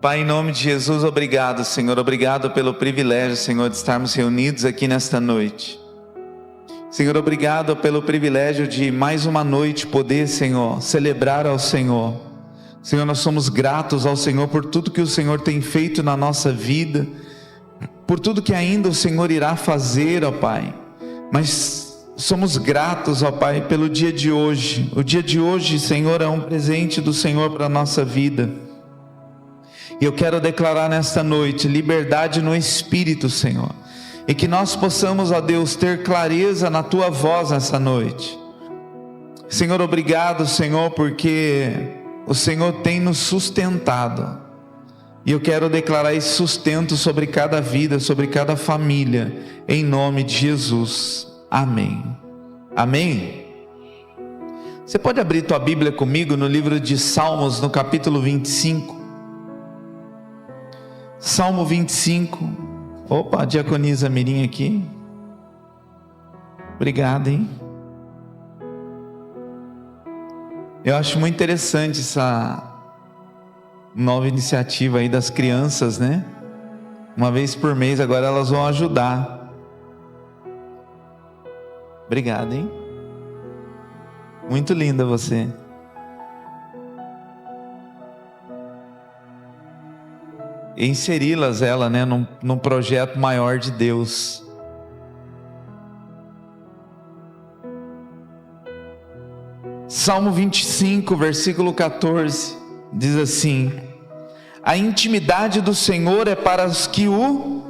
Pai, em nome de Jesus, obrigado, Senhor. Obrigado pelo privilégio, Senhor, de estarmos reunidos aqui nesta noite. Senhor, obrigado pelo privilégio de mais uma noite poder, Senhor, celebrar ao Senhor. Senhor, nós somos gratos ao Senhor por tudo que o Senhor tem feito na nossa vida, por tudo que ainda o Senhor irá fazer, ó Pai. Mas somos gratos, ó Pai, pelo dia de hoje. O dia de hoje, Senhor, é um presente do Senhor para a nossa vida. E eu quero declarar nesta noite liberdade no Espírito, Senhor. E que nós possamos, ó Deus, ter clareza na Tua voz nessa noite. Senhor, obrigado, Senhor, porque o Senhor tem nos sustentado. E eu quero declarar esse sustento sobre cada vida, sobre cada família, em nome de Jesus. Amém. Amém. Você pode abrir tua Bíblia comigo no livro de Salmos, no capítulo 25. Salmo 25. Opa, a diaconisa Mirim aqui. Obrigado, hein? Eu acho muito interessante essa nova iniciativa aí das crianças, né? Uma vez por mês agora elas vão ajudar. Obrigado, hein? Muito linda você. E inseri-las, né, num projeto maior de Deus. Salmo 25, versículo 14, diz assim: a intimidade do Senhor é para os que o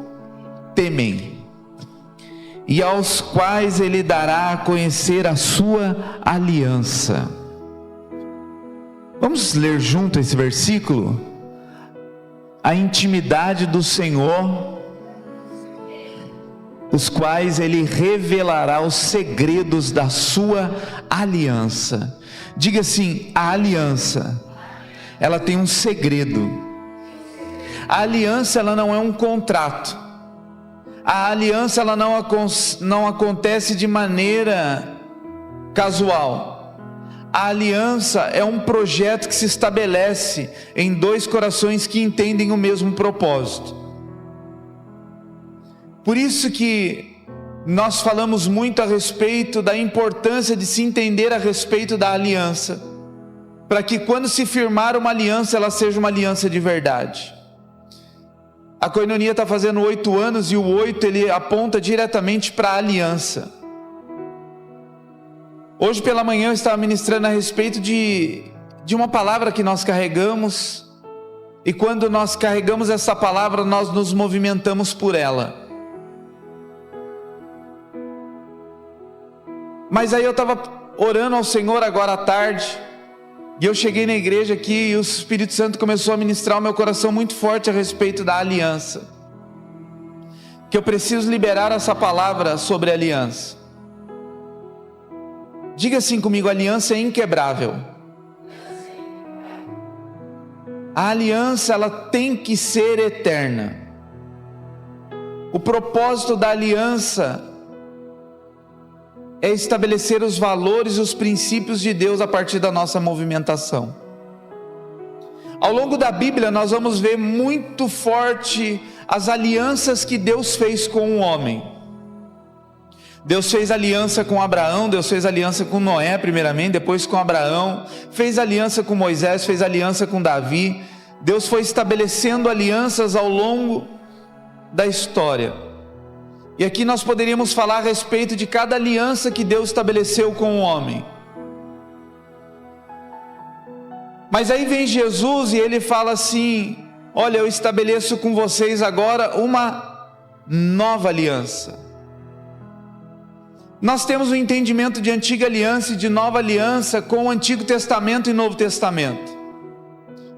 temem, e aos quais Ele dará a conhecer a sua aliança. Vamos ler junto esse versículo? A intimidade do Senhor, os quais Ele revelará os segredos da sua aliança. Diga assim: a aliança, ela tem um segredo. A aliança, ela não é um contrato. A aliança, ela não acontece de maneira casual. A aliança é um projeto que se estabelece em dois corações que entendem o mesmo propósito. Por isso que nós falamos muito a respeito da importância de se entender a respeito da aliança, para que quando se firmar uma aliança, ela seja uma aliança de verdade. A Koinonia está fazendo 8 anos e o 8 ele aponta diretamente para a aliança. Hoje pela manhã eu estava ministrando a respeito de uma palavra que nós carregamos, e quando nós carregamos essa palavra, nós nos movimentamos por ela. Mas aí eu estava orando ao Senhor agora à tarde, e eu cheguei na igreja aqui, e o Espírito Santo começou a ministrar o meu coração muito forte a respeito da aliança, que eu preciso liberar essa palavra sobre a aliança. Diga assim comigo: a aliança é inquebrável. A aliança, ela tem que ser eterna. O propósito da aliança é estabelecer os valores e os princípios de Deus a partir da nossa movimentação. Ao longo da Bíblia nós vamos ver muito forte as alianças que Deus fez com o homem. Deus fez aliança com Abraão, Deus fez aliança com Noé primeiramente, depois com Abraão, fez aliança com Moisés, fez aliança com Davi. Deus foi estabelecendo alianças ao longo da história. E aqui nós poderíamos falar a respeito de cada aliança que Deus estabeleceu com o homem. Mas aí vem Jesus e Ele fala assim: olha, eu estabeleço com vocês agora uma nova aliança. Nós temos um entendimento de antiga aliança e de nova aliança com o Antigo Testamento e Novo Testamento.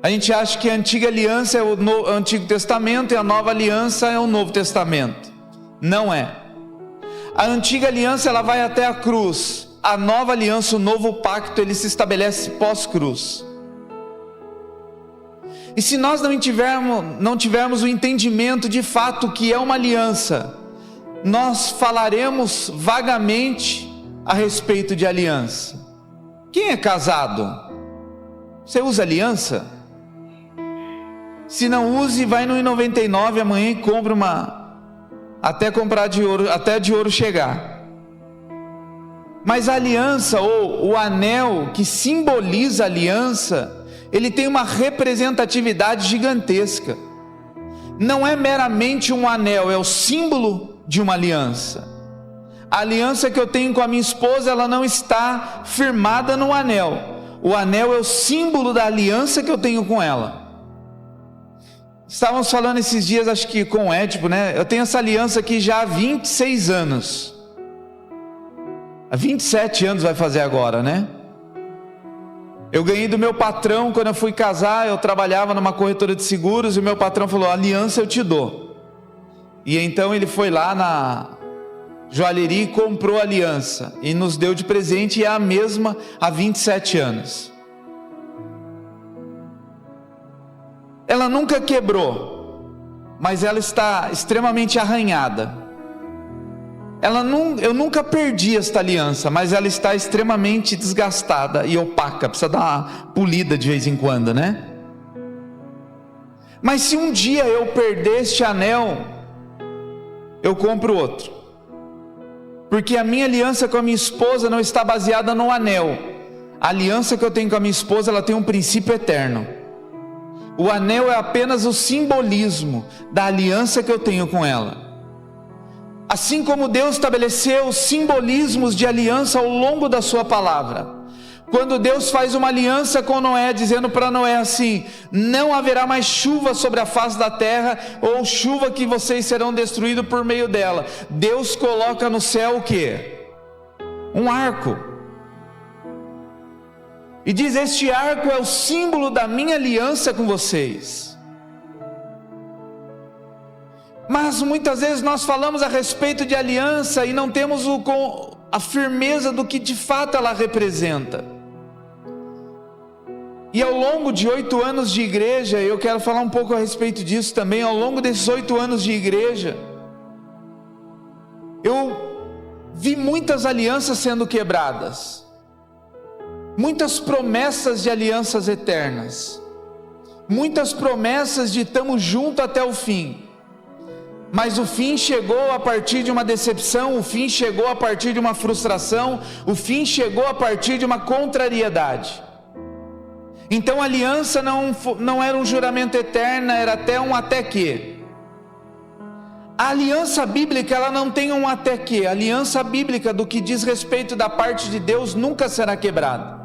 A gente acha que a antiga aliança é o Antigo Testamento e a nova aliança é o Novo Testamento. Não é. A antiga aliança, ela vai até a cruz. A nova aliança, o novo pacto, ele se estabelece pós-cruz. E se nós não tivermos o entendimento de fato que é uma aliança, nós falaremos vagamente a respeito de aliança. Quem é casado? Você usa aliança? Se não use, vai no 1,99 amanhã e compra até comprar de ouro, até de ouro chegar. Mas a aliança, ou o anel que simboliza a aliança, ele tem uma representatividade gigantesca. Não é meramente um anel, é o símbolo de uma aliança. A aliança que eu tenho com a minha esposa, ela não está firmada no anel. O anel é o símbolo da aliança que eu tenho com ela. Estávamos falando esses dias, acho que com o Édipo, né? Eu tenho essa aliança aqui já há 26 anos. Há 27 anos vai fazer agora, né? Eu ganhei do meu patrão quando eu fui casar. Eu trabalhava numa corretora de seguros e o meu patrão falou: aliança eu te dou. E então ele foi lá na joalheria e comprou a aliança e nos deu de presente, e é a mesma há 27 anos. Ela nunca quebrou, mas ela está extremamente arranhada. Eu nunca perdi esta aliança, mas ela está extremamente desgastada e opaca, precisa dar uma polida de vez em quando, né? Mas se um dia eu perder este anel, eu compro outro, porque a minha aliança com a minha esposa não está baseada no anel. A aliança que eu tenho com a minha esposa, ela tem um princípio eterno. O anel é apenas o simbolismo da aliança que eu tenho com ela. Assim como Deus estabeleceu simbolismos de aliança ao longo da sua palavra. Quando Deus faz uma aliança com Noé, dizendo para Noé assim: não haverá mais chuva sobre a face da terra, ou chuva que vocês serão destruídos por meio dela. Deus coloca no céu o quê? Um arco. E diz: este arco é o símbolo da minha aliança com vocês. Mas muitas vezes nós falamos a respeito de aliança e não temos a firmeza do que de fato ela representa. E ao longo de 8 anos de igreja, eu quero falar um pouco a respeito disso também. Ao longo desses 8 anos de igreja, eu vi muitas alianças sendo quebradas, muitas promessas de alianças eternas, muitas promessas de estamos juntos até o fim. Mas o fim chegou a partir de uma decepção, o fim chegou a partir de uma frustração, o fim chegou a partir de uma contrariedade. Então a aliança não era um juramento eterno, era até um até que. A aliança bíblica, ela não tem um até que. A aliança bíblica, do que diz respeito da parte de Deus, nunca será quebrada.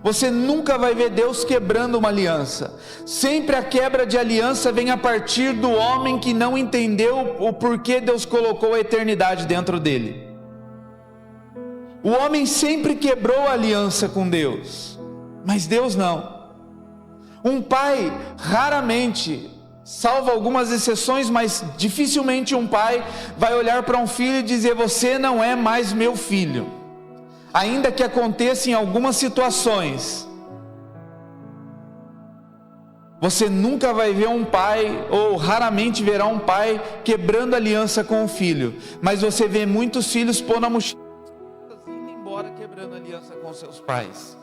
Você nunca vai ver Deus quebrando uma aliança. Sempre a quebra de aliança vem a partir do homem que não entendeu o porquê Deus colocou a eternidade dentro dele. O homem sempre quebrou a aliança com Deus, mas Deus não. Um pai raramente, salvo algumas exceções, mas dificilmente um pai vai olhar para um filho e dizer: você não é mais meu filho. Ainda que aconteça em algumas situações, você nunca vai ver um pai, ou raramente verá um pai quebrando aliança com o filho, mas você vê muitos filhos pondo a mochila indo embora, quebrando aliança com seus pais,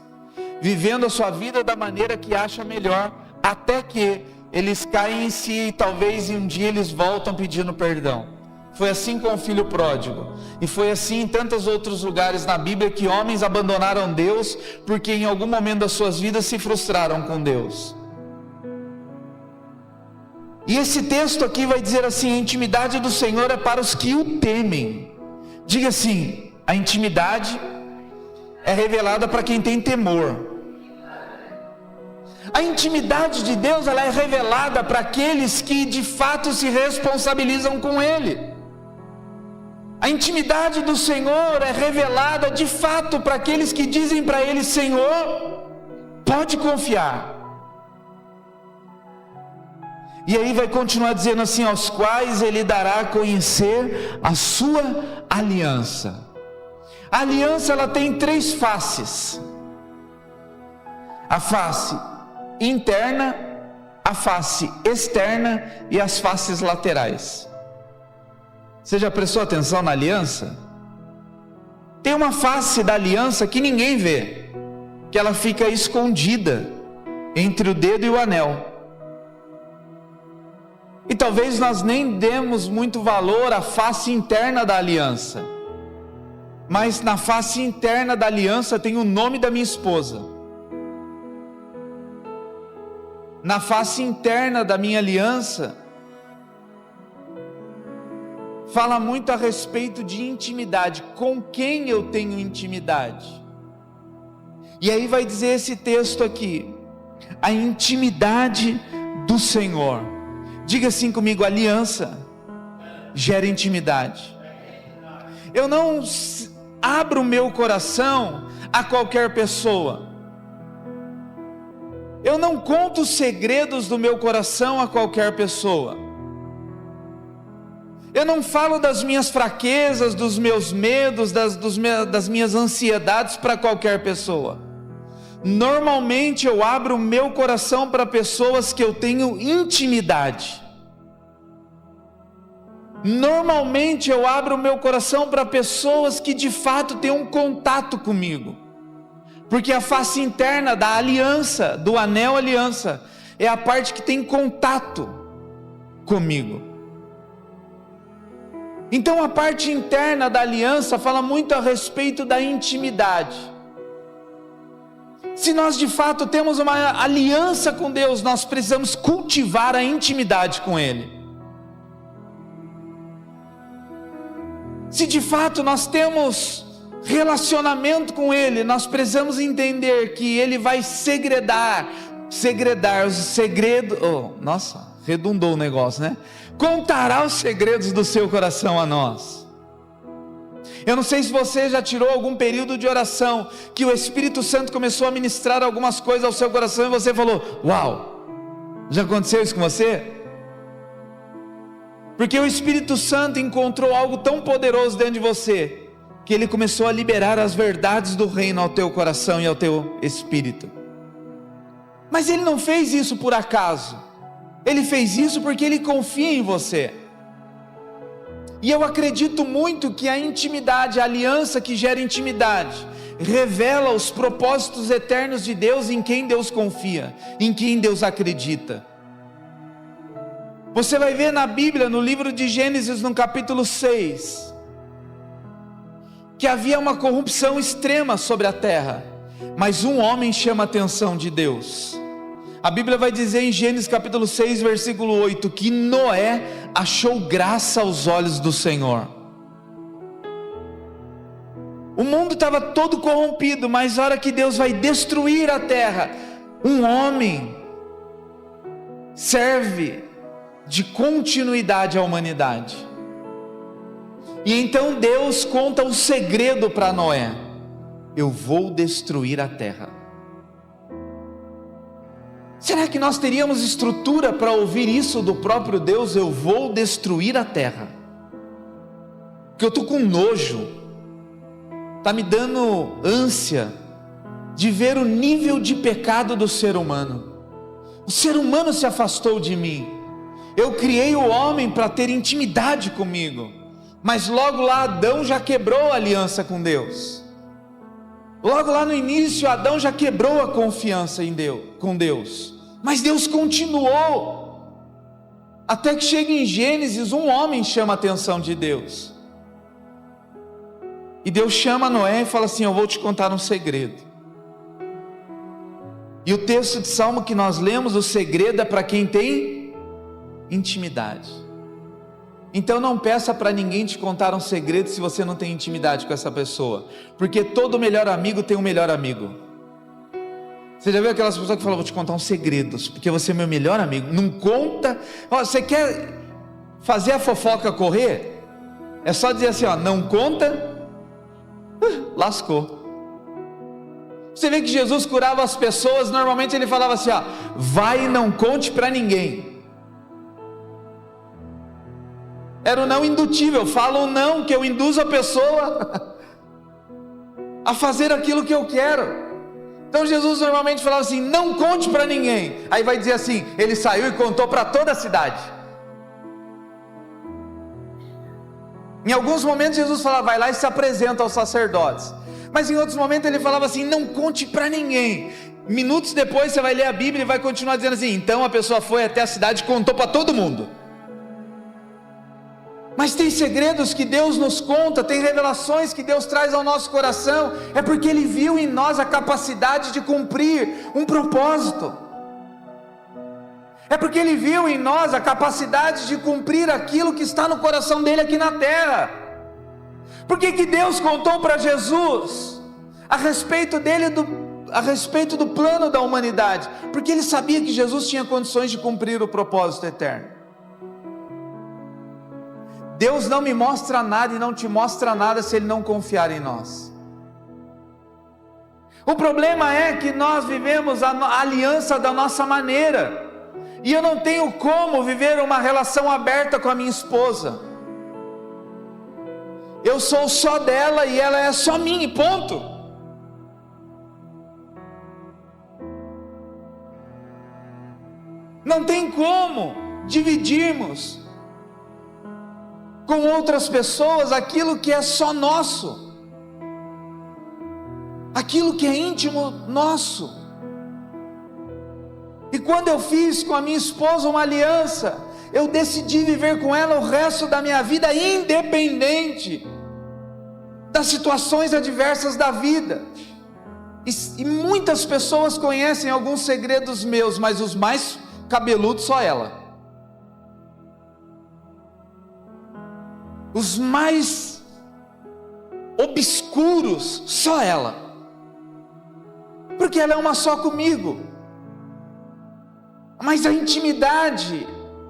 vivendo a sua vida da maneira que acha melhor, até que eles caem em si e talvez um dia eles voltam pedindo perdão. Foi assim com o filho pródigo, e foi assim em tantos outros lugares na Bíblia, que homens abandonaram Deus, porque em algum momento das suas vidas se frustraram com Deus. E esse texto aqui vai dizer assim: a intimidade do Senhor é para os que o temem. Diga assim: a intimidade é revelada para quem tem temor. A intimidade de Deus, ela é revelada para aqueles que de fato se responsabilizam com Ele. A intimidade do Senhor é revelada de fato para aqueles que dizem para Ele: Senhor, pode confiar. E aí vai continuar dizendo assim: aos quais Ele dará a conhecer a sua aliança. A aliança, ela tem 3 faces: a face interna, a face externa e as faces laterais. Você já prestou atenção na aliança? Tem uma face da aliança que ninguém vê, que ela fica escondida entre o dedo e o anel. E talvez nós nem demos muito valor à face interna da aliança. Mas na face interna da aliança tem o nome da minha esposa. Na face interna da minha aliança, fala muito a respeito de intimidade. Com quem eu tenho intimidade? E aí vai dizer esse texto aqui: a intimidade do Senhor. Diga assim comigo: aliança gera intimidade. Eu não abro o meu coração a qualquer pessoa. Eu não conto os segredos do meu coração a qualquer pessoa. Eu não falo das minhas fraquezas, dos meus medos, das minhas ansiedades para qualquer pessoa. Normalmente eu abro o meu coração para pessoas que eu tenho intimidade. Normalmente eu abro o meu coração para pessoas que de fato têm um contato comigo. Porque a face interna da aliança, do anel aliança, é a parte que tem contato comigo. Então a parte interna da aliança fala muito a respeito da intimidade. Se nós de fato temos uma aliança com Deus, nós precisamos cultivar a intimidade com Ele. Se de fato nós temos relacionamento com Ele, nós precisamos entender que Ele vai segredar os segredos. Nossa, redundou o negócio, né? Contará os segredos do seu coração a nós. Eu não sei se você já tirou algum período de oração que o Espírito Santo começou a ministrar algumas coisas ao seu coração e você falou: uau, já aconteceu isso com você? Porque o Espírito Santo encontrou algo tão poderoso dentro de você, que ele começou a liberar as verdades do reino ao teu coração e ao teu espírito. Mas ele não fez isso por acaso. Ele fez isso porque ele confia em você. E eu acredito muito que a intimidade, a aliança que gera intimidade, revela os propósitos eternos de Deus, em quem Deus confia, em quem Deus acredita. Você vai ver na Bíblia, no livro de Gênesis, no capítulo 6, que havia uma corrupção extrema sobre a terra, mas um homem chama a atenção de Deus. A Bíblia vai dizer em Gênesis capítulo 6, versículo 8, que Noé achou graça aos olhos do Senhor. O mundo estava todo corrompido, mas na hora que Deus vai destruir a terra, um homem serve de continuidade à humanidade. E então Deus conta um segredo para Noé: eu vou destruir a terra. Será que nós teríamos estrutura para ouvir isso do próprio Deus? Eu vou destruir a terra. Porque eu estou com nojo, está me dando ânsia de ver o nível de pecado do ser humano. O ser humano se afastou de mim. Eu criei o homem para ter intimidade comigo, mas logo lá Adão já quebrou a aliança com Deus. Logo lá no início Adão já quebrou a confiança em Deus, com Deus. Mas Deus continuou, até que chega em Gênesis, um homem chama a atenção de Deus. E Deus chama Noé e fala assim: eu vou te contar um segredo. E o texto de Salmo que nós lemos, o segredo é para quem tem intimidade. Então não peça para ninguém te contar um segredo se você não tem intimidade com essa pessoa, porque todo melhor amigo tem um melhor amigo. Você já viu aquelas pessoas que falam: vou te contar um segredo, porque você é meu melhor amigo? Não conta. Você quer fazer a fofoca correr? É só dizer assim: não conta. Lascou. Você vê que Jesus curava as pessoas, normalmente ele falava assim: vai e não conte para ninguém. Era o não indutível. Fala o não, que eu induzo a pessoa a fazer aquilo que eu quero. Então Jesus normalmente falava assim: não conte para ninguém. Aí vai dizer assim: ele saiu e contou para toda a cidade. Em alguns momentos Jesus falava: vai lá e se apresenta aos sacerdotes. Mas em outros momentos ele falava assim: não conte para ninguém. Minutos depois você vai ler a Bíblia e vai continuar dizendo assim: então a pessoa foi até a cidade e contou para todo mundo. Mas tem segredos que Deus nos conta, tem revelações que Deus traz ao nosso coração, é porque Ele viu em nós a capacidade de cumprir um propósito. É porque Ele viu em nós a capacidade de cumprir aquilo que está no coração dEle aqui na terra. Por que que Deus contou para Jesus a respeito do plano da humanidade? Porque Ele sabia que Jesus tinha condições de cumprir o propósito eterno. Deus não me mostra nada e não te mostra nada se Ele não confiar em nós. O problema é que nós vivemos a aliança da nossa maneira, e eu não tenho como viver uma relação aberta com a minha esposa. Eu sou só dela e ela é só minha, e ponto. Não tem como dividirmos com outras pessoas aquilo que é só nosso, aquilo que é íntimo nosso. E quando eu fiz com a minha esposa uma aliança, eu decidi viver com ela o resto da minha vida, independente das situações adversas da vida. E muitas pessoas conhecem alguns segredos meus, mas os mais cabeludos só ela. Os mais obscuros, só ela, porque ela é uma só comigo. Mas a intimidade,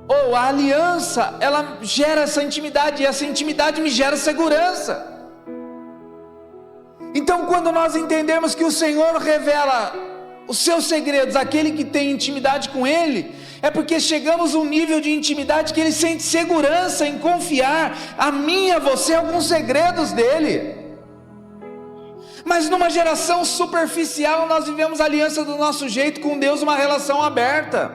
ou a aliança, ela gera essa intimidade, e essa intimidade me gera segurança. Então, quando nós entendemos que o Senhor revela os seus segredos àquele que tem intimidade com Ele, é porque chegamos a um nível de intimidade que Ele sente segurança em confiar a mim e a você alguns segredos dEle. Mas numa geração superficial, nós vivemos a aliança do nosso jeito com Deus, uma relação aberta.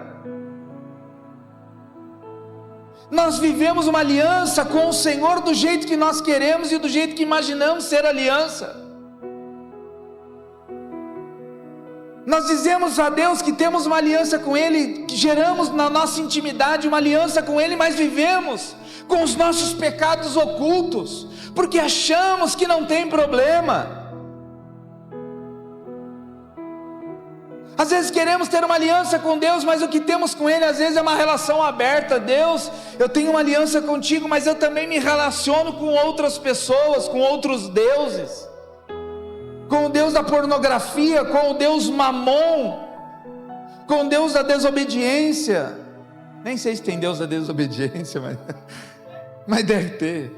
Nós vivemos uma aliança com o Senhor do jeito que nós queremos e do jeito que imaginamos ser aliança. Nós dizemos a Deus que temos uma aliança com Ele, que geramos na nossa intimidade uma aliança com Ele, mas vivemos com os nossos pecados ocultos, porque achamos que não tem problema. Às vezes queremos ter uma aliança com Deus, mas o que temos com Ele às vezes é uma relação aberta. Deus, eu tenho uma aliança contigo, mas eu também me relaciono com outras pessoas, com outros deuses, com o Deus da pornografia, com o Deus Mamon, com o Deus da desobediência. Nem sei se tem Deus da desobediência, mas deve ter.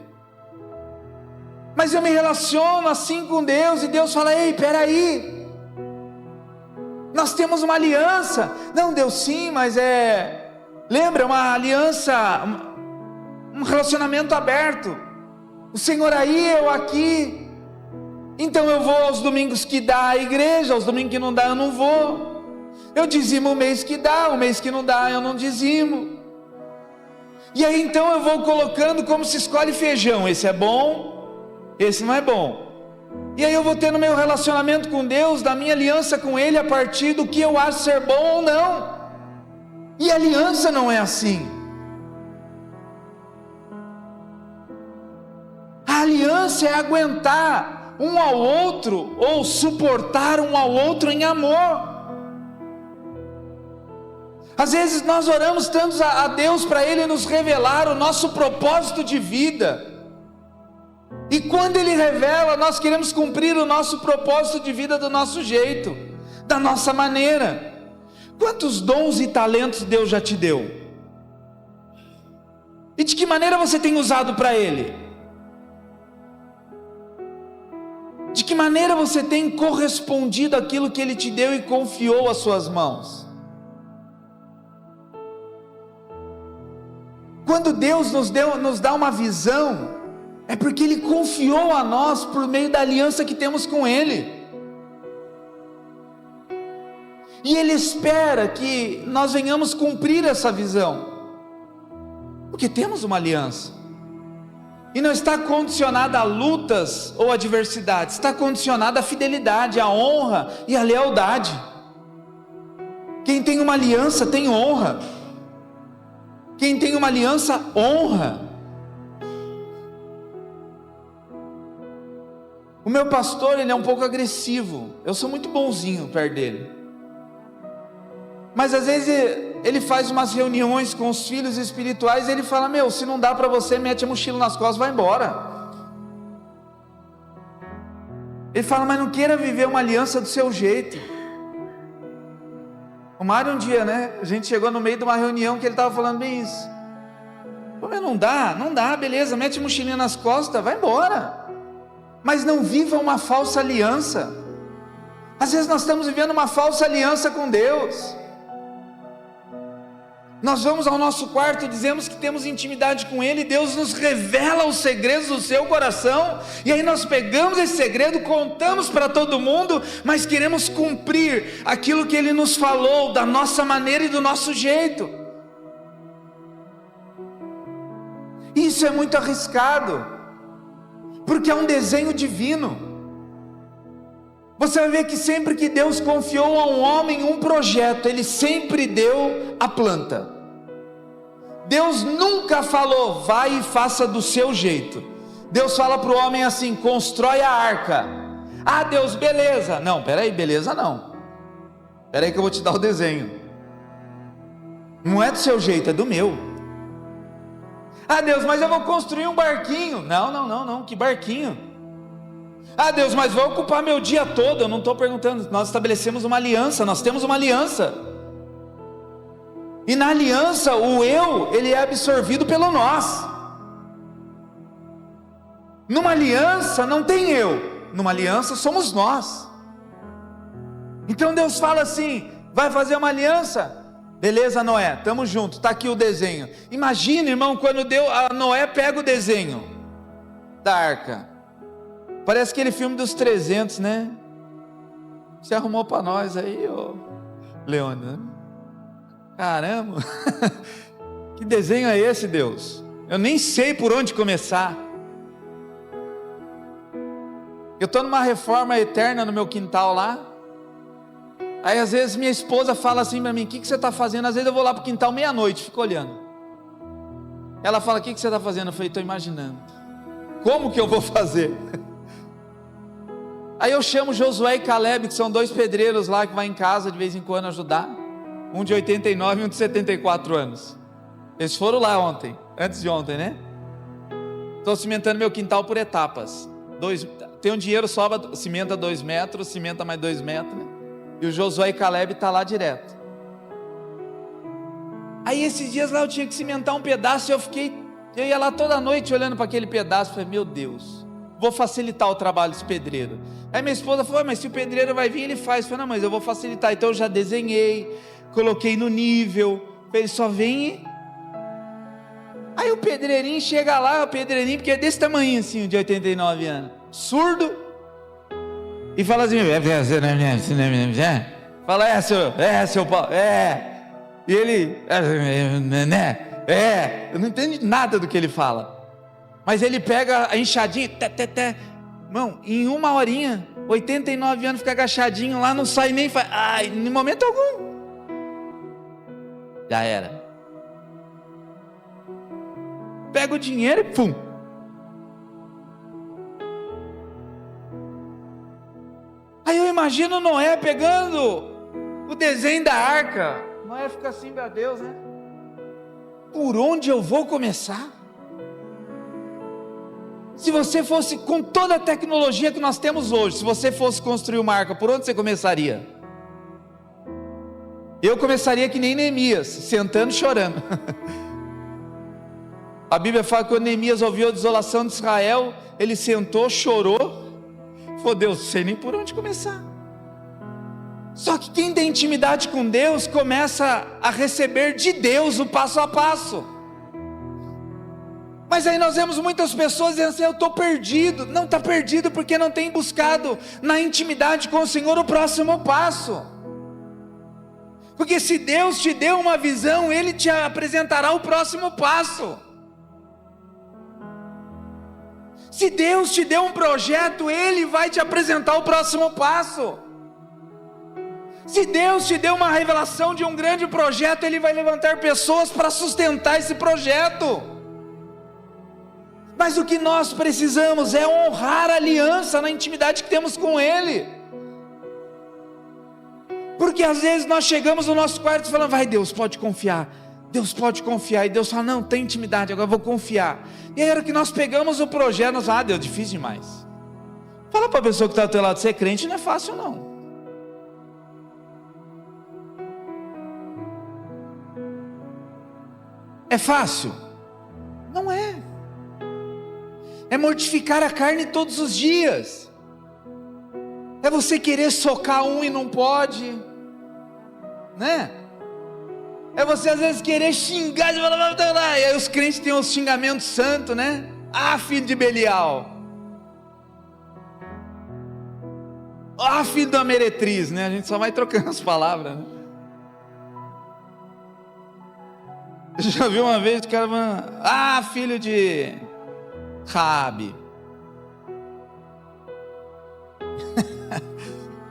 Mas eu me relaciono assim com Deus, e Deus fala: ei, peraí, nós temos uma aliança. Não, Deus, sim, mas lembra, uma aliança, um relacionamento aberto, o Senhor aí, eu aqui. Então eu vou aos domingos que dá a igreja, aos domingos que não dá eu não vou. Eu dizimo o mês que dá, o mês que não dá eu não dizimo. E aí então eu vou colocando como se escolhe feijão: esse é bom, esse não é bom. E aí eu vou tendo meu relacionamento com Deus, da minha aliança com Ele, a partir do que eu acho ser bom ou não. E a aliança não é assim. A aliança é aguentar um ao outro, ou suportar um ao outro em amor. Às vezes nós oramos tanto a Deus para Ele nos revelar o nosso propósito de vida, e quando Ele revela, nós queremos cumprir o nosso propósito de vida do nosso jeito, da nossa maneira. Quantos dons e talentos Deus já te deu? E de que maneira você tem usado para Ele? De que maneira você tem correspondido àquilo que Ele te deu e confiou às suas mãos? Quando Deus nos dá uma visão, é porque Ele confiou a nós por meio da aliança que temos com Ele. E Ele espera que nós venhamos cumprir essa visão, porque temos uma aliança. E não está condicionada a lutas ou adversidades, está condicionada à fidelidade, à honra e à lealdade. Quem tem uma aliança tem honra. Quem tem uma aliança honra. O meu pastor, ele é um pouco agressivo. Eu sou muito bonzinho perto dele. Mas às vezes ele faz umas reuniões com os filhos espirituais e ele fala: meu, se não dá para você, mete a mochila nas costas e vai embora. Ele fala: mas não queira viver uma aliança do seu jeito. O Mário um dia, a gente chegou no meio de uma reunião que ele estava falando bem isso. Pô, mas não dá, beleza, mete a mochilinha nas costas, vai embora. Mas não viva uma falsa aliança. Às vezes nós estamos vivendo uma falsa aliança com Deus. Nós vamos ao nosso quarto e dizemos que temos intimidade com Ele, Deus nos revela os segredos do seu coração, e aí nós pegamos esse segredo, contamos para todo mundo, mas queremos cumprir aquilo que Ele nos falou, da nossa maneira e do nosso jeito. Isso é muito arriscado, porque é um desenho divino. Você vai ver que sempre que Deus confiou a um homem um projeto, Ele sempre deu a planta. Deus nunca falou: vai e faça do seu jeito. Deus fala para o homem assim: constrói a arca. Ah, Deus, beleza. Não, peraí, beleza não. Peraí que eu vou te dar o desenho. Não é do seu jeito, é do meu. Ah, Deus, mas eu vou construir um barquinho. Não, que barquinho? Ah, Deus, mas vou ocupar meu dia todo. Eu não estou perguntando. Nós estabelecemos uma aliança, nós temos uma aliança. E na aliança, o eu, ele é absorvido pelo nós. Numa aliança não tem eu, numa aliança somos nós. Então Deus fala assim: vai fazer uma aliança? Beleza, Noé, estamos juntos, está aqui o desenho. Imagina, irmão, quando a Noé pega o desenho da arca. Parece aquele filme dos 300, né? Você arrumou para nós aí, ô Leônidas. Caramba, que desenho é esse, Deus? Eu nem sei por onde começar. Eu estou numa reforma eterna no meu quintal lá. Aí às vezes minha esposa fala assim para mim: o que você está fazendo? Às vezes eu vou lá para o quintal meia-noite, fico olhando. Ela fala: o que você está fazendo? Eu falei: estou imaginando. Como que eu vou fazer? Aí eu chamo Josué e Caleb, que são dois pedreiros lá, que vai em casa de vez em quando ajudar. Um de 89 e um de 74 anos. Eles foram lá ontem, antes de ontem, né? Estou cimentando meu quintal por etapas. Tem um dinheiro, sobra, cimenta 2 metros, cimenta mais 2 metros, né? E o Josué e Caleb estão lá direto. Aí esses dias lá eu tinha que cimentar um pedaço, e eu ia lá toda noite olhando para aquele pedaço, falei: meu Deus, vou facilitar o trabalho desse pedreiro. Aí minha esposa falou: mas se o pedreiro vai vir, ele faz. Eu falei: não, mas eu vou facilitar. Então eu já desenhei, coloquei no nível, ele só vem e... Aí o pedreirinho chega lá, porque é desse tamanho assim, de 89 anos, surdo, e fala assim: fala: seu Paulo, e ele, eu não entendo nada do que ele fala, mas ele pega a enxadinha, irmão, em 1 horinha, 89 anos, fica agachadinho lá, não sai nem, em momento algum, já era. Pega o dinheiro e pum. Aí eu imagino Noé pegando o desenho da arca. Noé fica assim: meu Deus, né? Por onde eu vou começar? Se você fosse, com toda a tecnologia que nós temos hoje, se você fosse construir uma arca, por onde você começaria? Eu começaria que nem Neemias, sentando e chorando. A Bíblia fala que quando Neemias ouviu a desolação de Israel, ele sentou, chorou, falou: Deus, não sei nem por onde começar. Só que quem tem intimidade com Deus, começa a receber de Deus o passo a passo. Mas aí nós vemos muitas pessoas dizendo assim: eu estou perdido. Não está perdido porque não tem buscado na intimidade com o Senhor o próximo passo. Porque se Deus te deu uma visão, Ele te apresentará o próximo passo. Se Deus te deu um projeto, Ele vai te apresentar o próximo passo. Se Deus te deu uma revelação de um grande projeto, Ele vai levantar pessoas para sustentar esse projeto. Mas o que nós precisamos é honrar a aliança na intimidade que temos com Ele. Porque às vezes nós chegamos no nosso quarto e falamos: vai Deus, pode confiar. Deus pode confiar. E Deus fala: não, tem intimidade, agora eu vou confiar. E aí era que nós pegamos o projeto, nós falamos: Deus, difícil demais. Fala para a pessoa que está ao teu lado: ser crente não é fácil não. É fácil? Não é. É mortificar a carne todos os dias. É você querer socar um e não pode, né? É você às vezes querer xingar, e aí os crentes têm os xingamentos santos, né? Ah, filho de Belial. Ah, filho da meretriz, né? A gente só vai trocando as palavras, né? Eu já vi uma vez o cara falando: ah, filho de Raabe.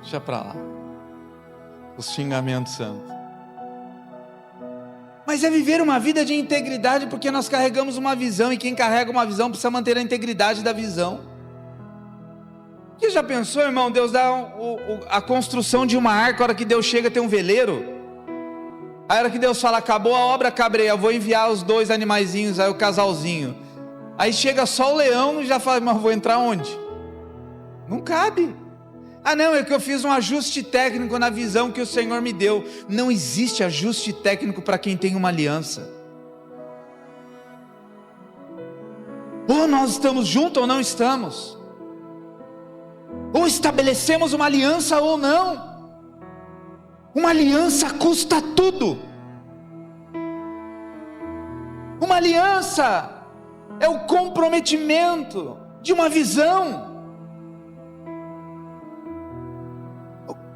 Deixa pra lá os xingamentos santos. Mas é viver uma vida de integridade, porque nós carregamos uma visão, e quem carrega uma visão precisa manter a integridade da visão. Você já pensou, irmão, Deus dá a construção de uma arca, a hora que Deus chega tem um veleiro, a hora que Deus fala: acabou a obra, cabreia, eu vou enviar os 2 animaizinhos, aí o casalzinho, aí chega só o leão e já fala: mas vou entrar onde? Não cabe. Ah não, é que eu fiz um ajuste técnico na visão que o Senhor me deu. Não existe ajuste técnico para quem tem uma aliança. Ou nós estamos juntos ou não estamos, ou estabelecemos uma aliança ou não. Uma aliança custa tudo. Uma aliança é o comprometimento de uma visão.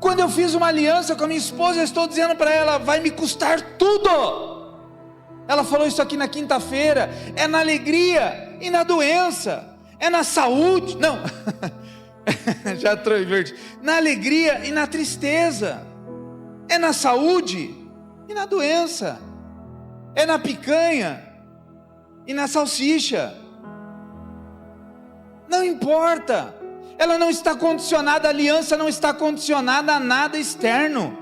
Quando eu fiz uma aliança com a minha esposa, eu estou dizendo para ela: vai me custar tudo. Ela falou isso aqui na quinta-feira: é na alegria e na doença, é na saúde, não, já trouxe verde, na alegria e na tristeza, é na saúde e na doença, é na picanha e na salsicha, não importa. Ela não está condicionada, a aliança não está condicionada a nada externo.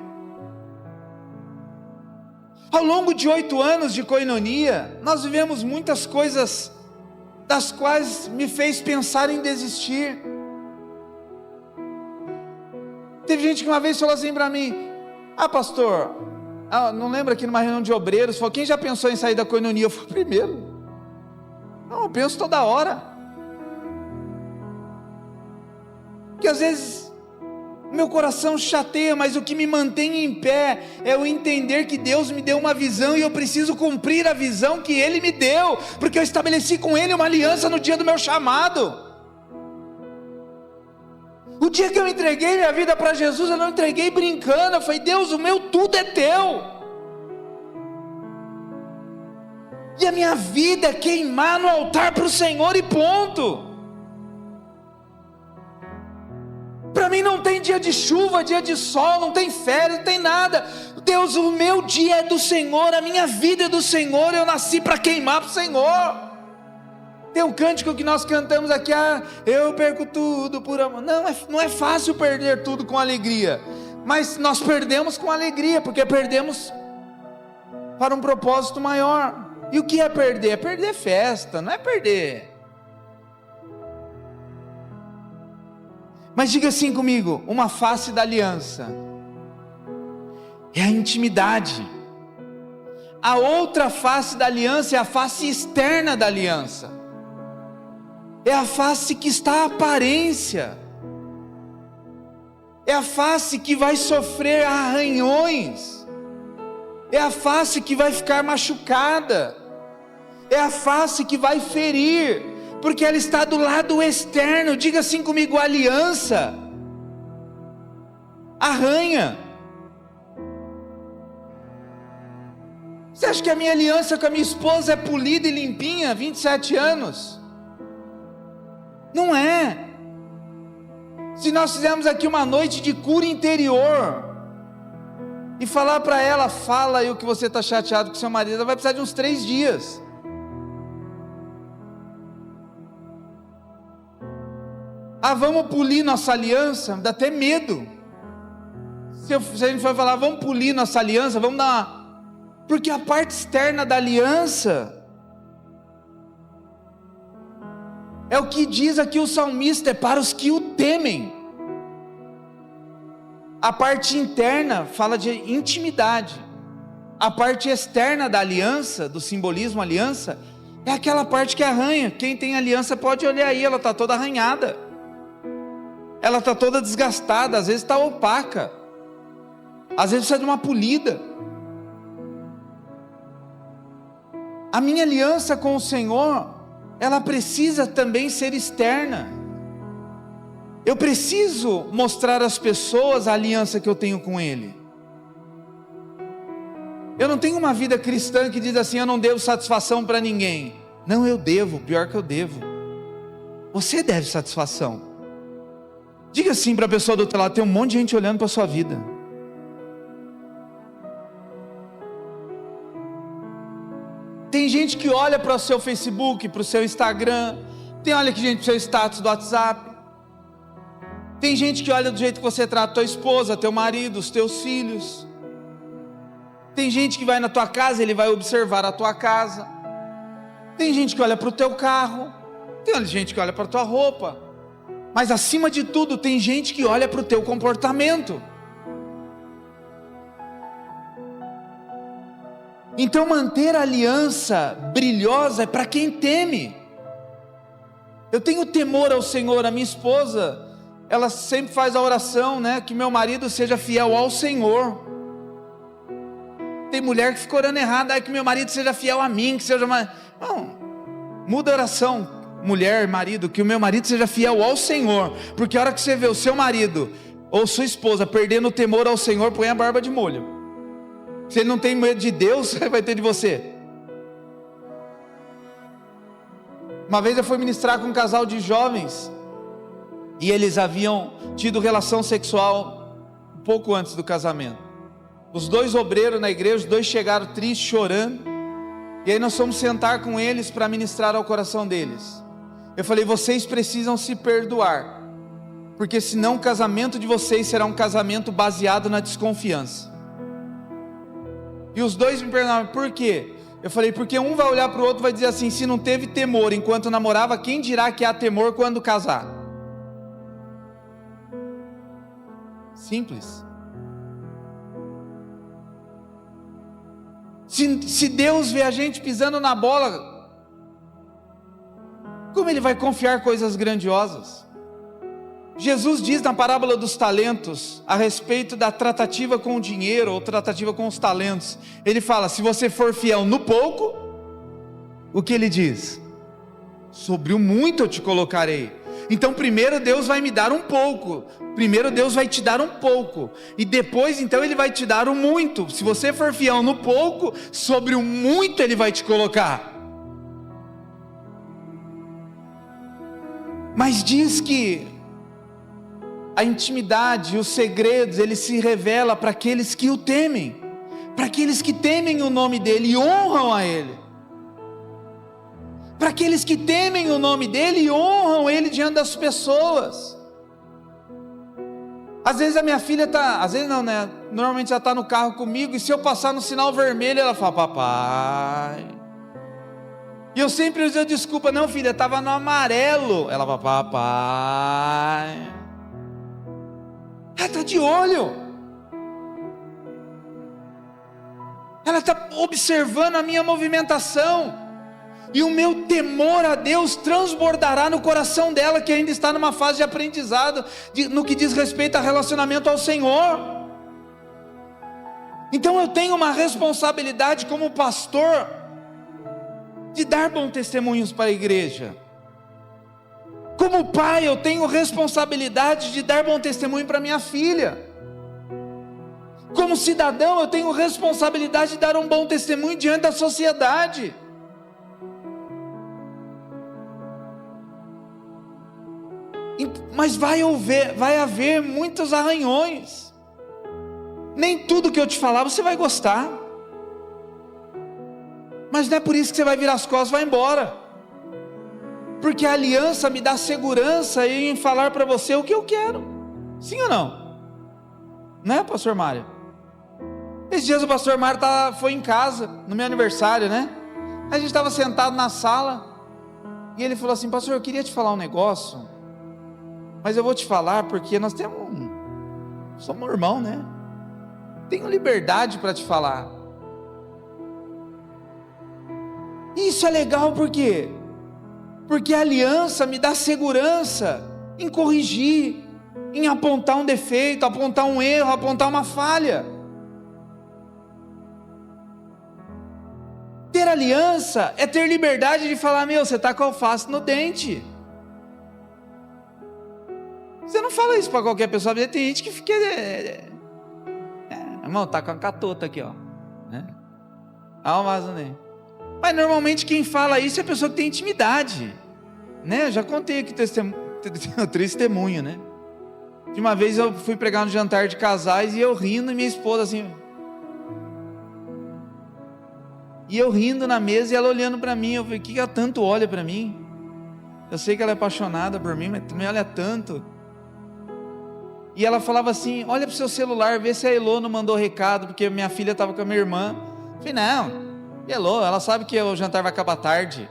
Ao longo de 8 anos de koinonia, nós vivemos muitas coisas das quais me fez pensar em desistir. Teve gente que uma vez falou assim para mim: ah pastor, não lembro aqui numa reunião de obreiros, falou: quem já pensou em sair da koinonia? Eu falei: primeiro. Não, eu penso toda hora. Porque às vezes meu coração chateia, mas o que me mantém em pé é o entender que Deus me deu uma visão e eu preciso cumprir a visão que Ele me deu, porque eu estabeleci com Ele uma aliança no dia do meu chamado. O dia que eu entreguei minha vida para Jesus, eu não entreguei brincando. Eu falei: Deus, o meu tudo é teu, e a minha vida é queimar no altar para o Senhor e ponto. Para mim não tem dia de chuva, dia de sol, não tem férias, não tem nada. Deus, o meu dia é do Senhor, a minha vida é do Senhor, eu nasci para queimar para o Senhor. Tem um cântico que nós cantamos aqui: ah, eu perco tudo por amor. Não é fácil perder tudo com alegria, mas nós perdemos com alegria, porque perdemos para um propósito maior. E o que é perder? É perder festa, não é perder. Mas diga assim comigo: uma face da aliança é a intimidade. A outra face da aliança é a face externa da aliança. É a face que está à aparência. É a face que vai sofrer arranhões. É a face que vai ficar machucada. É a face que vai ferir, porque ela está do lado externo. Diga assim comigo: a aliança arranha. Você acha que a minha aliança com a minha esposa é polida e limpinha, 27 anos? Não é. Se nós fizermos aqui uma noite de cura interior e falar para ela: fala aí o que você está chateado com seu marido, ela vai precisar de uns 3 dias. Ah, vamos polir nossa aliança, dá até medo. Se a gente for falar, vamos polir nossa aliança, vamos dar uma... Porque a parte externa da aliança é o que diz aqui o salmista, é para os que o temem. A parte interna fala de intimidade. A parte externa da aliança, do simbolismo aliança, é aquela parte que arranha. Quem tem aliança pode olhar aí, ela está toda arranhada. Ela está toda desgastada, às vezes está opaca. Às vezes precisa de uma polida. A minha aliança com o Senhor, ela precisa também ser externa. Eu preciso mostrar às pessoas a aliança que eu tenho com Ele. Eu não tenho uma vida cristã que diz assim, eu não devo satisfação para ninguém. Não, eu devo, pior que eu devo. Você deve satisfação. Diga assim para a pessoa do outro lado, tem um monte de gente olhando para a sua vida. Tem gente que olha para o seu Facebook, para o seu Instagram, tem olha que gente para o seu status do WhatsApp. Tem gente que olha do jeito que você trata a tua esposa, teu marido, os teus filhos. Tem gente que vai na tua casa, ele vai observar a tua casa. Tem gente que olha para o teu carro. Tem gente que olha para a tua roupa. Mas acima de tudo, tem gente que olha para o teu comportamento. Então manter a aliança brilhosa é para quem teme. Eu tenho temor ao Senhor. A minha esposa, ela sempre faz a oração, né? Que meu marido seja fiel ao Senhor. Tem mulher que fica orando errado, que meu marido seja fiel a mim, que seja uma... Não, muda a oração, mulher, marido, que o meu marido seja fiel ao Senhor, porque a hora que você vê o seu marido, ou sua esposa, perdendo o temor ao Senhor, põe a barba de molho. Se ele não tem medo de Deus, vai ter de você. Uma vez eu fui ministrar com um casal de jovens, e eles haviam tido relação sexual um pouco antes do casamento. Os dois obreiros na igreja, os dois chegaram tristes, chorando. E aí nós fomos sentar com eles para ministrar ao coração deles. Eu falei, vocês precisam se perdoar, porque senão o casamento de vocês será um casamento baseado na desconfiança. E os dois me perguntaram, por quê? Eu falei, porque um vai olhar para o outro e vai dizer assim, se não teve temor enquanto namorava, quem dirá que há temor quando casar? Simples. Se Deus vê a gente pisando na bola, como Ele vai confiar coisas grandiosas? Jesus diz na parábola dos talentos, a respeito da tratativa com o dinheiro, ou tratativa com os talentos, Ele fala, se você for fiel no pouco, o que Ele diz? Sobre o muito eu te colocarei. Então primeiro Deus vai me dar um pouco, primeiro Deus vai te dar um pouco, e depois então Ele vai te dar o muito. Se você for fiel no pouco, sobre o muito Ele vai te colocar. Mas diz que a intimidade, os segredos, Ele se revela para aqueles que o temem, para aqueles que temem o nome dEle e honram a Ele. Para aqueles que temem o nome dEle e honram Ele diante das pessoas. Às vezes a minha filha está, às vezes não, né? Normalmente ela está no carro comigo, e se eu passar no sinal vermelho, ela fala, papai. E eu sempre uso desculpa, não filha, estava no amarelo. Ela fala, papai. Ela está de olho. Ela está observando a minha movimentação. E o meu temor a Deus transbordará no coração dela, que ainda está numa fase de aprendizado, no que diz respeito a relacionamento ao Senhor. Então eu tenho uma responsabilidade como pastor, de dar bons testemunhos para a igreja. Como pai, eu tenho responsabilidade de dar bom testemunho para minha filha. Como cidadão, eu tenho responsabilidade de dar um bom testemunho diante da sociedade. Mas vai haver muitos arranhões. Nem tudo que eu te falar você vai gostar. Mas não é por isso que você vai virar as costas e vai embora. Porque a aliança me dá segurança em falar para você o que eu quero. Sim ou não? Né, pastor Mário? Esses dias o pastor Mário foi em casa, no meu aniversário, né? A gente estava sentado na sala, e ele falou assim: pastor, eu queria te falar um negócio, mas eu vou te falar porque nós somos irmão, né? Tenho liberdade para te falar. E isso é legal por quê? Porque a aliança me dá segurança em corrigir, em apontar um defeito, apontar um erro, apontar uma falha. Ter aliança é ter liberdade de falar: meu, você está com alface no dente. Você não fala isso para qualquer pessoa. Tem gente que fica... irmão, está com a catota aqui, ó. Alface no dente. Mas normalmente quem fala isso é a pessoa que tem intimidade, né? Eu já contei aqui o testemunho, né? De uma vez eu fui pregar no jantar de casais e eu rindo, e minha esposa assim... E eu rindo na mesa e ela olhando para mim. Eu falei: o que ela tanto olha para mim? Eu sei que ela é apaixonada por mim, mas também olha tanto. E ela falava assim: olha para o seu celular, vê se a Elô não mandou recado, porque minha filha estava com a minha irmã. Eu falei: não, Elô, ela sabe que o jantar vai acabar tarde.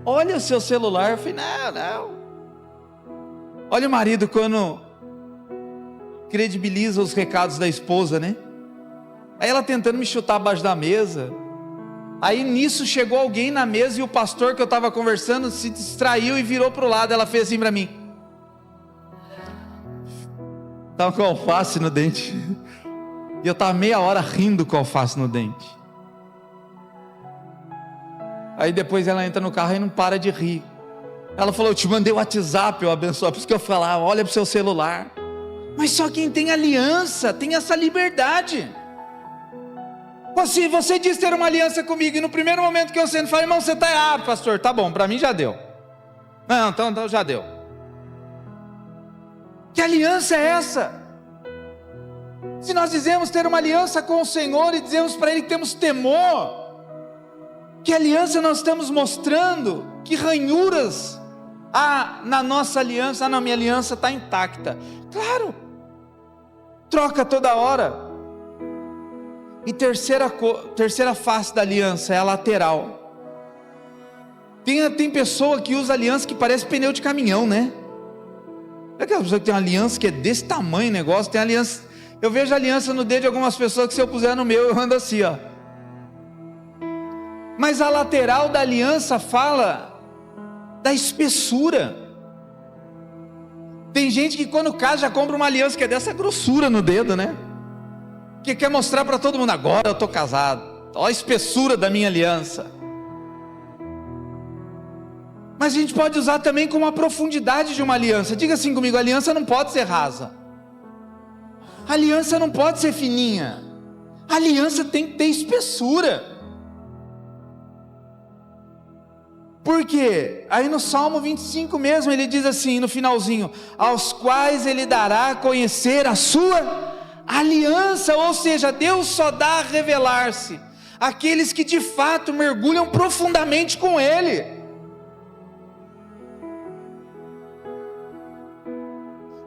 Olha o seu celular. Eu falei: não. Olha o marido quando credibiliza os recados da esposa, né? Aí ela tentando me chutar abaixo da mesa. Aí nisso chegou alguém na mesa e o pastor que eu estava conversando se distraiu e virou para o lado. Ela fez assim para mim. Estava com alface no dente. E eu estava meia hora rindo com alface no dente. Aí depois ela entra no carro e não para de rir. Ela falou: eu te mandei o WhatsApp, eu abençoo. Por isso que eu falava: olha para o seu celular. Mas só quem tem aliança tem essa liberdade. Se você diz ter uma aliança comigo, e no primeiro momento que eu sento, fala: irmão, você está errado, pastor. Tá bom, para mim já deu. Não, então já deu. Que aliança é essa? Se nós dizemos ter uma aliança com o Senhor e dizemos para Ele que temos temor, que aliança nós estamos mostrando? Que ranhuras há na nossa aliança? Não, minha aliança está intacta. Claro, troca toda hora. E terceira face da aliança é a lateral. Tem pessoa que usa aliança que parece pneu de caminhão, né? É aquela pessoa que tem uma aliança que é desse tamanho o negócio. Tem aliança, eu vejo aliança no dedo de algumas pessoas que se eu puser no meu eu ando assim, ó. Mas a lateral da aliança fala da espessura. Tem gente que quando casa já compra uma aliança que é dessa grossura no dedo, né? Que quer mostrar para todo mundo: agora eu estou casado, olha a espessura da minha aliança. Mas a gente pode usar também como a profundidade de uma aliança. Diga assim comigo: a aliança não pode ser rasa, a aliança não pode ser fininha, a aliança tem que ter espessura. Por quê? Aí no Salmo 25 mesmo ele diz assim, no finalzinho: aos quais ele dará a conhecer a sua aliança. Ou seja, Deus só dá a revelar-se àqueles que de fato mergulham profundamente com Ele.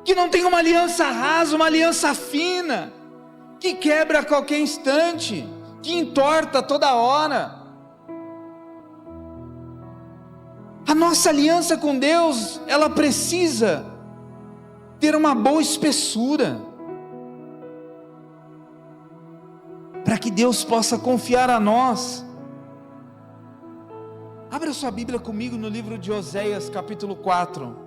Que não tem uma aliança rasa, uma aliança fina, que quebra a qualquer instante, que entorta toda hora. A nossa aliança com Deus, ela precisa ter uma boa espessura, para que Deus possa confiar a nós. Abra sua Bíblia comigo no livro de Oséias, capítulo 4.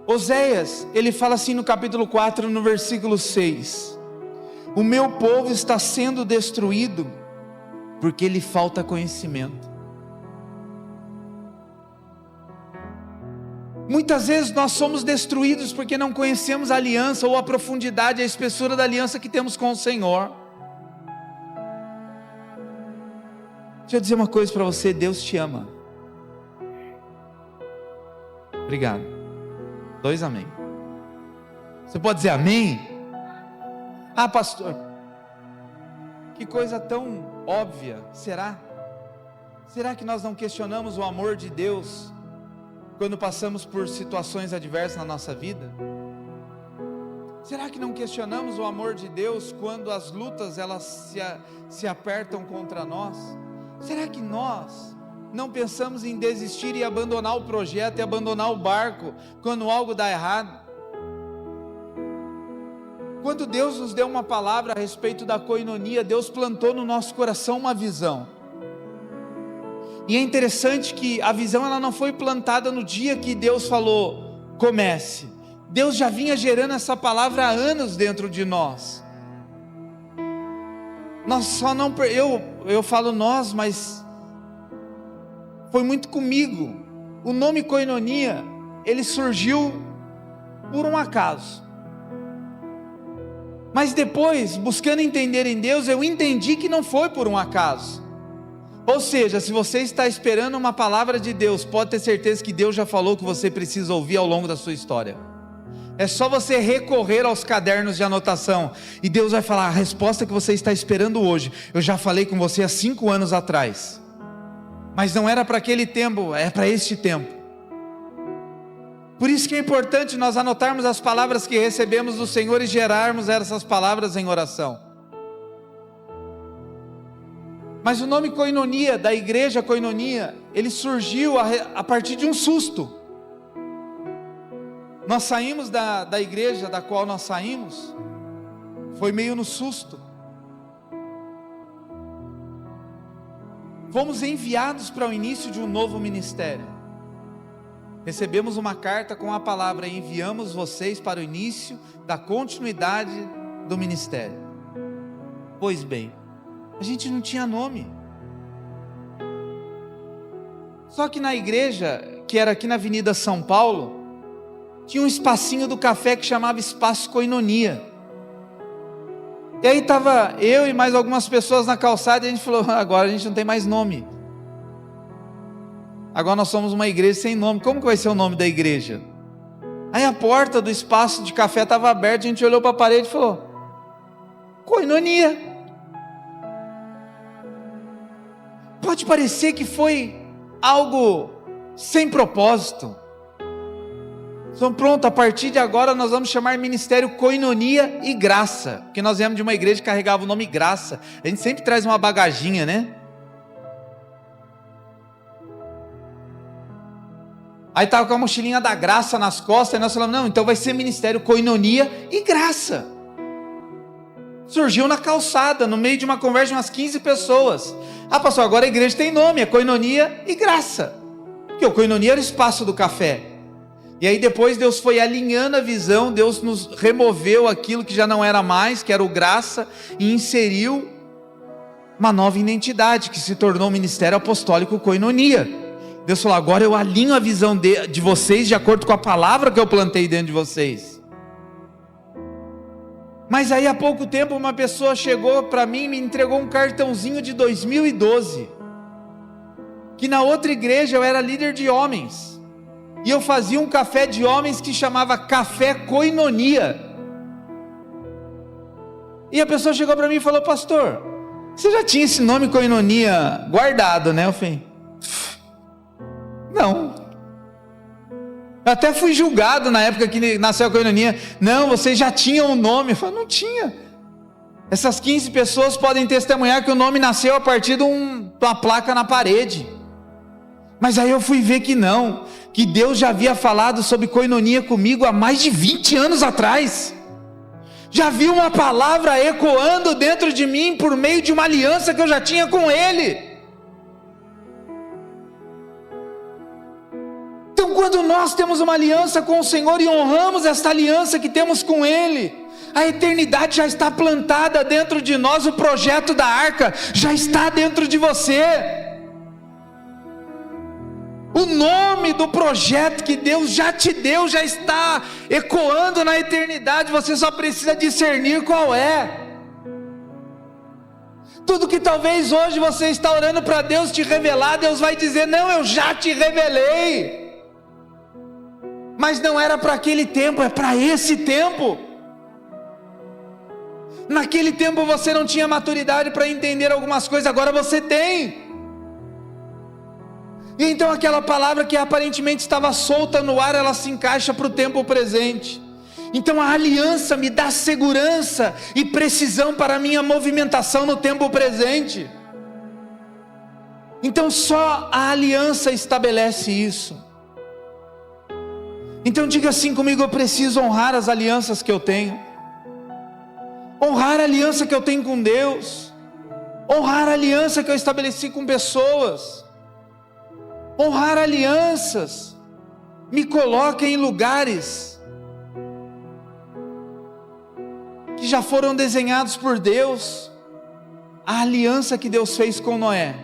Oséias, ele fala assim no capítulo 4, no versículo 6: o meu povo está sendo destruído, porque lhe falta conhecimento. Muitas vezes nós somos destruídos porque não conhecemos a aliança, ou a profundidade, a espessura da aliança que temos com o Senhor. Deixa eu dizer uma coisa para você: Deus te ama. Obrigado. 2 amém. Você pode dizer amém? Ah, pastor, que coisa tão óbvia, será? Será que nós não questionamos o amor de Deus quando passamos por situações adversas na nossa vida? Será que não questionamos o amor de Deus quando as lutas elas se apertam contra nós? Será que nós não pensamos em desistir e abandonar o projeto e abandonar o barco quando algo dá errado? Quando Deus nos deu uma palavra a respeito da koinonia, Deus plantou no nosso coração uma visão. E é interessante que a visão ela não foi plantada no dia que Deus falou, comece. Deus já vinha gerando essa palavra há anos dentro de nós. Nós só não, eu falo nós, mas foi muito comigo. O nome koinonia, ele surgiu por um acaso. Mas depois, buscando entender em Deus, eu entendi que não foi por um acaso. Ou seja, se você está esperando uma palavra de Deus, pode ter certeza que Deus já falou que você precisa ouvir ao longo da sua história. É só você recorrer aos cadernos de anotação, e Deus vai falar, a resposta que você está esperando hoje, eu já falei com você há 5 anos atrás, mas não era para aquele tempo, é para este tempo. Por isso que é importante nós anotarmos as palavras que recebemos do Senhor e gerarmos essas palavras em oração. Mas o nome koinonia, da igreja koinonia, ele surgiu a partir de um susto. Nós saímos da igreja da qual nós saímos, foi meio no susto. Fomos enviados para o início de um novo ministério. Recebemos uma carta com a palavra, enviamos vocês para o início da continuidade do ministério. Pois bem, a gente não tinha nome. Só que na igreja, que era aqui na Avenida São Paulo, tinha um espacinho do café que chamava Espaço Koinonia. E aí estava eu e mais algumas pessoas na calçada, e a gente falou, agora a gente não tem mais nome. Agora nós somos uma igreja sem nome, como que vai ser o nome da igreja? Aí a porta do espaço de café estava aberta, a gente olhou para a parede e falou, Koinonia. Pode parecer que foi algo sem propósito. Então pronto, a partir de agora nós vamos chamar Ministério Koinonia e Graça, porque nós viemos de uma igreja que carregava o nome Graça. A gente sempre traz uma bagaginha, né? Aí estava com a mochilinha da graça nas costas, e nós falamos, não, então vai ser Ministério Koinonia e Graça. Surgiu na calçada, no meio de uma conversa de umas 15 pessoas. Ah, pastor, agora a igreja tem nome, é Koinonia e Graça. Porque o Koinonia era o espaço do café. E aí depois Deus foi alinhando a visão, Deus nos removeu aquilo que já não era mais, que era o Graça, e inseriu uma nova identidade, que se tornou o Ministério Apostólico Koinonia. Deus falou, agora eu alinho a visão de vocês, de acordo com a palavra que eu plantei dentro de vocês. Mas aí há pouco tempo uma pessoa chegou para mim e me entregou um cartãozinho de 2012, que na outra igreja eu era líder de homens, e eu fazia um café de homens que chamava Café Koinonia. E a pessoa chegou para mim e falou, pastor, você já tinha esse nome Koinonia guardado, né? Eu falei, não. Eu até fui julgado na época que nasceu a Koinonia. Não, vocês já tinham um nome. Eu falei, não tinha. Essas 15 pessoas podem testemunhar que o nome nasceu a partir de uma placa na parede. Mas aí eu fui ver que não, que Deus já havia falado sobre Koinonia comigo há mais de 20 anos atrás. Já vi uma palavra ecoando dentro de mim por meio de uma aliança que eu já tinha com Ele. Então quando nós temos uma aliança com o Senhor e honramos esta aliança que temos com Ele, a eternidade já está plantada dentro de nós, o projeto da arca já está dentro de você. O nome do projeto que Deus já te deu já está ecoando na eternidade, você só precisa discernir qual é. Tudo que talvez hoje você está orando para Deus te revelar, Deus vai dizer, não, eu já te revelei. Mas não era para aquele tempo, é para esse tempo. Naquele tempo você não tinha maturidade para entender algumas coisas, agora você tem. E então aquela palavra que aparentemente estava solta no ar, ela se encaixa para o tempo presente. Então a aliança me dá segurança e precisão para a minha movimentação no tempo presente. Então só a aliança estabelece isso. Então diga assim comigo: eu preciso honrar as alianças que eu tenho. Honrar a aliança que eu tenho com Deus. Honrar a aliança que eu estabeleci com pessoas. Honrar alianças me coloca em lugares que já foram desenhados por Deus. A aliança que Deus fez com Noé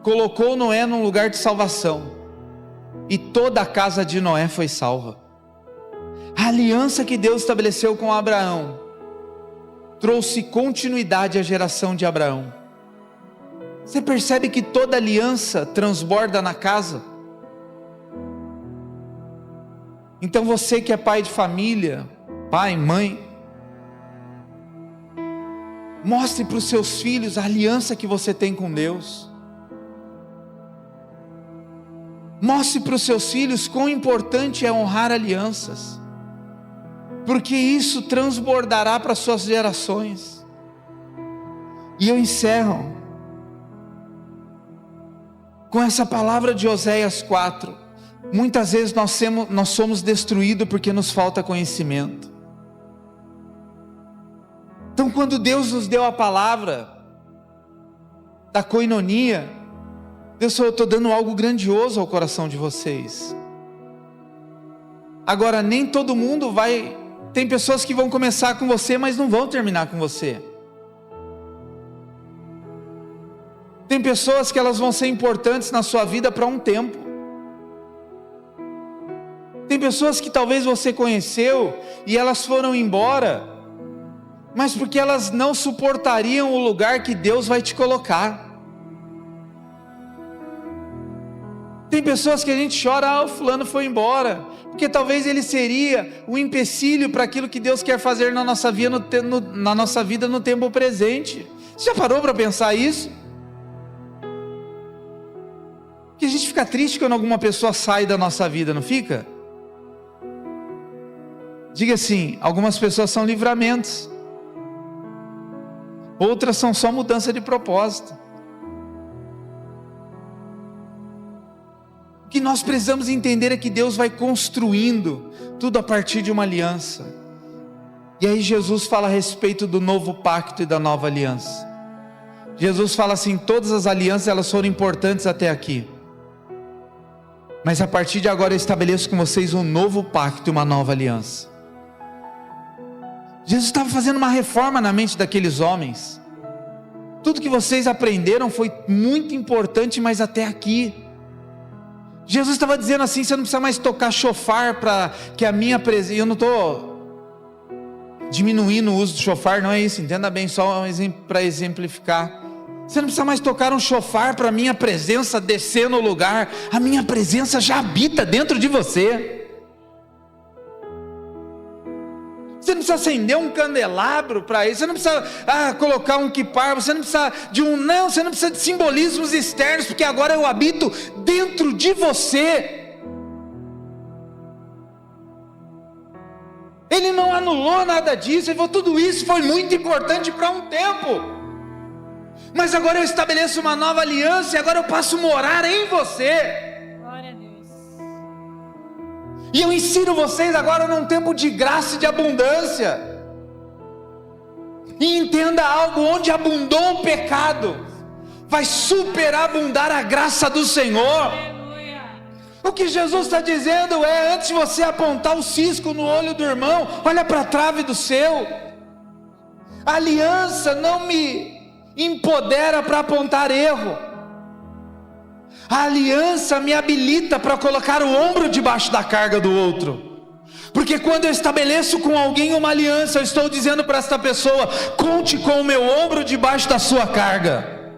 colocou Noé num lugar de salvação, e toda a casa de Noé foi salva. A aliança que Deus estabeleceu com Abraão trouxe continuidade à geração de Abraão. Você percebe que toda aliança transborda na casa? Então você que é pai de família, pai, mãe, mostre para os seus filhos a aliança que você tem com Deus. Mostre para os seus filhos quão importante é honrar alianças, porque isso transbordará para as suas gerações. E eu encerro com essa palavra de Oséias 4. Muitas vezes nós somos destruídos porque nos falta conhecimento. Então quando Deus nos deu a palavra da koinonia, Deus falou: eu estou dando algo grandioso ao coração de vocês. Agora nem todo mundo vai, tem pessoas que vão começar com você, mas não vão terminar com você. Tem pessoas que elas vão ser importantes na sua vida para um tempo. Tem pessoas que talvez você conheceu e elas foram embora, mas porque elas não suportariam o lugar que Deus vai te colocar. Tem pessoas que a gente chora: o fulano foi embora, porque talvez ele seria um empecilho para aquilo que Deus quer fazer na nossa vida no tempo presente. Você já parou para pensar isso? Que a gente fica triste quando alguma pessoa sai da nossa vida, não fica? Diga assim: algumas pessoas são livramentos, outras são só mudança de propósito. O que nós precisamos entender é que Deus vai construindo tudo a partir de uma aliança. E aí Jesus fala a respeito do novo pacto e da nova aliança. Jesus fala assim: todas as alianças elas foram importantes até aqui, mas a partir de agora eu estabeleço com vocês um novo pacto e uma nova aliança. Jesus estava fazendo uma reforma na mente daqueles homens. Tudo que vocês aprenderam foi muito importante, mas até aqui. Jesus estava dizendo assim: você não precisa mais tocar chofar para que a minha presença... Eu não estou diminuindo o uso do chofar, não é isso, entenda bem, só para exemplificar. Você não precisa mais tocar um chofar para a minha presença descer no lugar. A minha presença já habita dentro de você. Você não precisa acender um candelabro para isso. Você não precisa colocar um quipar. Você não precisa você não precisa de simbolismos externos, porque agora eu habito dentro de você. Ele não anulou nada disso. Ele falou: tudo isso foi muito importante para um tempo, mas agora eu estabeleço uma nova aliança e agora eu passo a morar em você. E eu ensino vocês agora num tempo de graça e de abundância. E entenda algo: onde abundou o pecado, vai superabundar a graça do Senhor. O que Jesus está dizendo é: antes de você apontar o cisco no olho do irmão, olha para a trave do seu. A aliança não me empodera para apontar erro. A aliança me habilita para colocar o ombro debaixo da carga do outro. Porque quando eu estabeleço com alguém uma aliança, eu estou dizendo para esta pessoa: conte com o meu ombro debaixo da sua carga.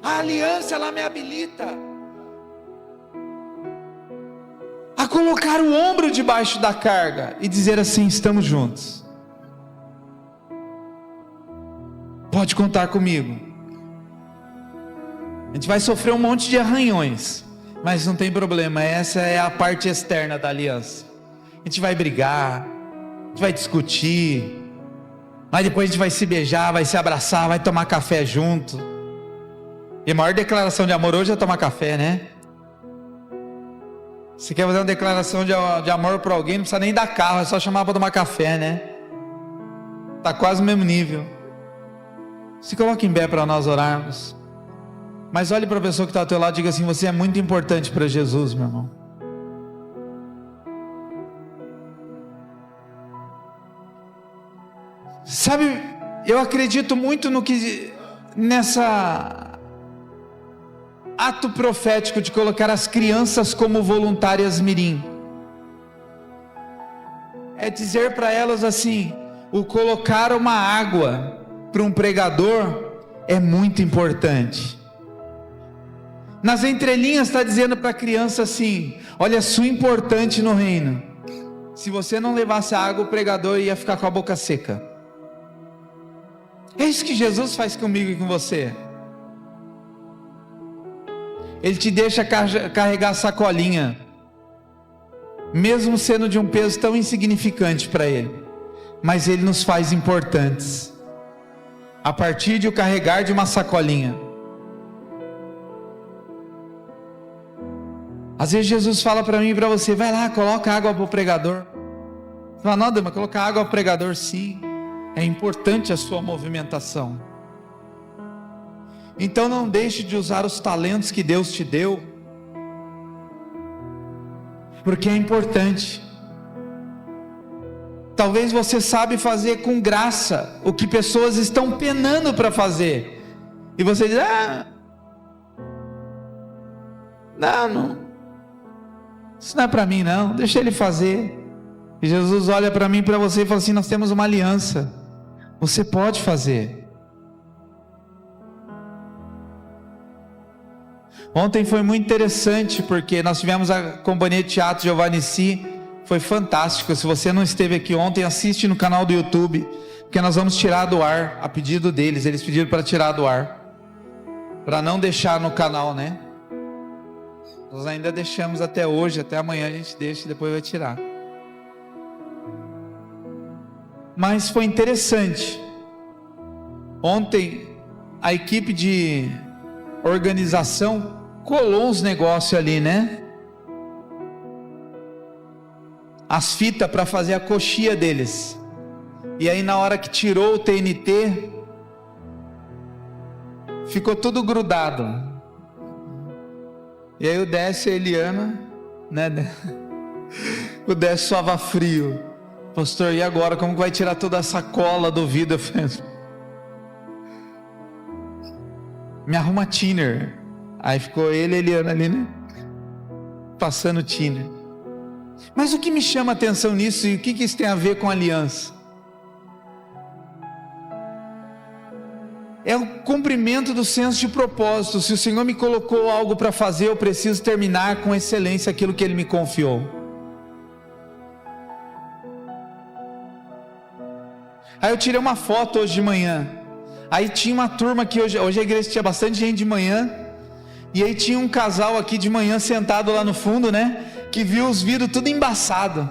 A aliança, ela me habilita a colocar o ombro debaixo da carga e dizer assim: estamos juntos, pode contar comigo. A gente vai sofrer um monte de arranhões, mas não tem problema, essa é a parte externa da aliança. A gente vai brigar, a gente vai discutir, mas depois a gente vai se beijar, vai se abraçar, vai tomar café junto. E a maior declaração de amor hoje é tomar café, né? Se quer fazer uma declaração de amor para alguém, não precisa nem dar carro, é só chamar para tomar café, né? Está quase no mesmo nível. Se coloque em pé para nós orarmos. Mas olhe para a pessoa que está ao teu lado e diga assim: você é muito importante para Jesus, meu irmão. Sabe, eu acredito muito nessa ato profético de colocar as crianças como voluntárias mirim. É dizer para elas assim: o colocar uma água para um pregador é muito importante. Nas entrelinhas está dizendo para a criança assim: olha, sua importante no reino. Se você não levasse a água, o pregador ia ficar com a boca seca. É isso que Jesus faz comigo e com você. Ele te deixa carregar a sacolinha, mesmo sendo de um peso tão insignificante para Ele, mas Ele nos faz importantes, a partir de o carregar de uma sacolinha. Às vezes Jesus fala para mim e para você: vai lá, coloca água para o pregador. Você fala: não, mas colocar água para o pregador, sim, é importante a sua movimentação. Então não deixe de usar os talentos que Deus te deu, porque é importante. Talvez você sabe fazer com graça o que pessoas estão penando para fazer, e você diz: não, isso não é para mim não, deixa ele fazer. E Jesus olha para mim e para você e fala assim: nós temos uma aliança, você pode fazer. Ontem foi muito interessante, porque nós tivemos a companhia de teatro Giovanni Si, foi fantástico. Se você não esteve aqui ontem, assiste no canal do YouTube, porque nós vamos tirar do ar, a pedido deles, eles pediram para tirar do ar, para não deixar no canal, né? Nós ainda deixamos até hoje, até amanhã a gente deixa e depois vai tirar. Mas foi interessante. Ontem a equipe de organização colou uns negócios ali, né? As fitas para fazer a coxia deles. E aí na hora que tirou o TNT, ficou tudo grudado. E aí o Décio e a Eliana, né? O Décio suava frio. Pastor, e agora? Como que vai tirar toda essa cola do vidro? Me arruma thinner. Aí ficou ele e a Eliana ali, né? Passando thinner. Mas o que me chama a atenção nisso, e o que isso tem a ver com aliança? É o cumprimento do senso de propósito. Se o Senhor me colocou algo para fazer, eu preciso terminar com excelência aquilo que Ele me confiou. Aí eu tirei uma foto hoje de manhã. Aí tinha uma turma que hoje a igreja tinha bastante gente de manhã. E aí tinha um casal aqui de manhã sentado lá no fundo, né? Que viu os vidros tudo embaçado.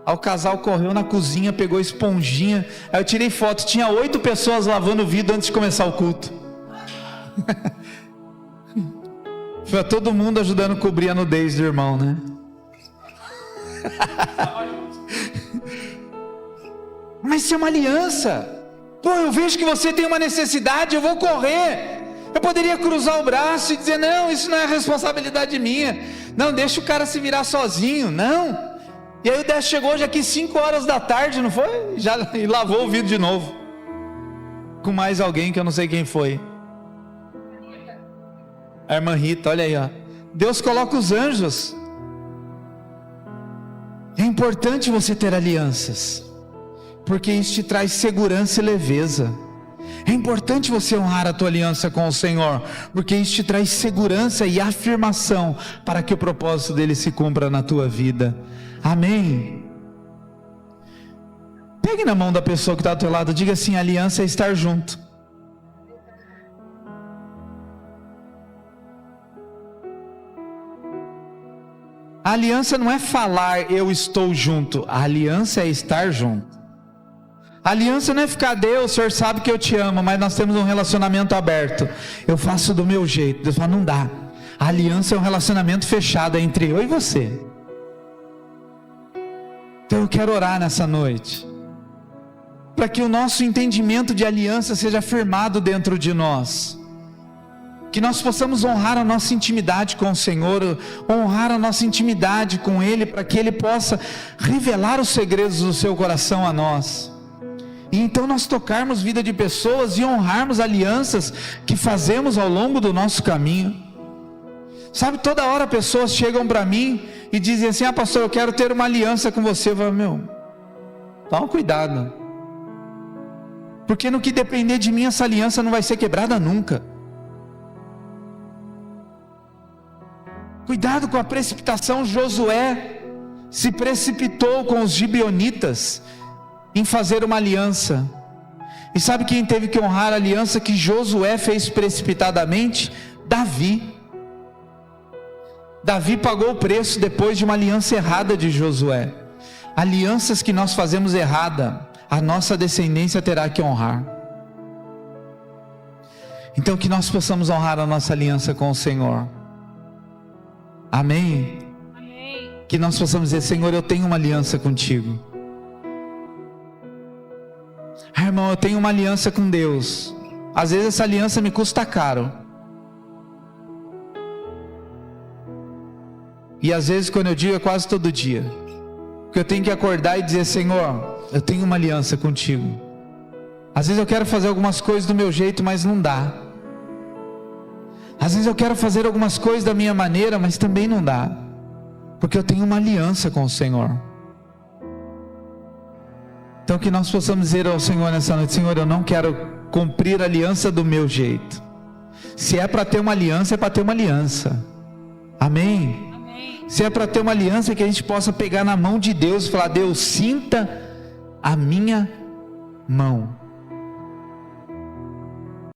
Aí o casal correu na cozinha, pegou esponjinha. Aí eu tirei foto, tinha 8 pessoas lavando o vidro antes de começar o culto. Foi todo mundo ajudando a cobrir a nudez do irmão, né? Mas isso é uma aliança. Pô, eu vejo que você tem uma necessidade, eu vou correr. Eu poderia cruzar o braço e dizer: não, isso não é responsabilidade minha. Não, deixa o cara se virar sozinho. Não. E aí o Décio chegou hoje aqui 5 horas da tarde, não foi? E lavou o vidro de novo. Com mais alguém que eu não sei quem foi. A irmã Rita, olha aí, ó. Deus coloca os anjos. É importante você ter alianças, porque isso te traz segurança e leveza. É importante você honrar a tua aliança com o Senhor, porque isso te traz segurança e afirmação para que o propósito dele se cumpra na tua vida. Amém? Pegue na mão da pessoa que está ao teu lado, diga assim: aliança é estar junto. A aliança não é falar eu estou junto, a aliança é estar junto. A aliança não é ficar, Deus, o Senhor sabe que eu te amo, mas nós temos um relacionamento aberto, eu faço do meu jeito. Deus fala, não dá. A aliança é um relacionamento fechado entre eu e você. Então eu quero orar nessa noite, para que o nosso entendimento de aliança seja firmado dentro de nós, que nós possamos honrar a nossa intimidade com o Senhor, honrar a nossa intimidade com Ele, para que Ele possa revelar os segredos do seu coração a nós, e então nós tocarmos vida de pessoas e honrarmos alianças que fazemos ao longo do nosso caminho. Sabe, toda hora pessoas chegam para mim e dizem assim, pastor, eu quero ter uma aliança com você. Eu falo, toma cuidado, porque no que depender de mim, essa aliança não vai ser quebrada nunca. Cuidado com a precipitação. Josué se precipitou com os gibeonitas em fazer uma aliança, e sabe quem teve que honrar a aliança que Josué fez precipitadamente? Davi pagou o preço depois de uma aliança errada de Josué. Alianças que nós fazemos errada, a nossa descendência terá que honrar. Então que nós possamos honrar a nossa aliança com o Senhor. Amém? Amém. Que nós possamos dizer, Senhor, eu tenho uma aliança contigo. Irmão, eu tenho uma aliança com Deus. Às vezes essa aliança me custa caro, e às vezes quando eu digo é quase todo dia, porque eu tenho que acordar e dizer, Senhor, eu tenho uma aliança contigo. Às vezes eu quero fazer algumas coisas do meu jeito, mas não dá. Às vezes eu quero fazer algumas coisas da minha maneira, mas também não dá, porque eu tenho uma aliança com o Senhor. Então que nós possamos dizer ao Senhor nessa noite, Senhor, eu não quero cumprir a aliança do meu jeito. Se é para ter uma aliança, é para ter uma aliança. Amém? Amém. Se é para ter uma aliança, é que a gente possa pegar na mão de Deus e falar, Deus, sinta a minha mão.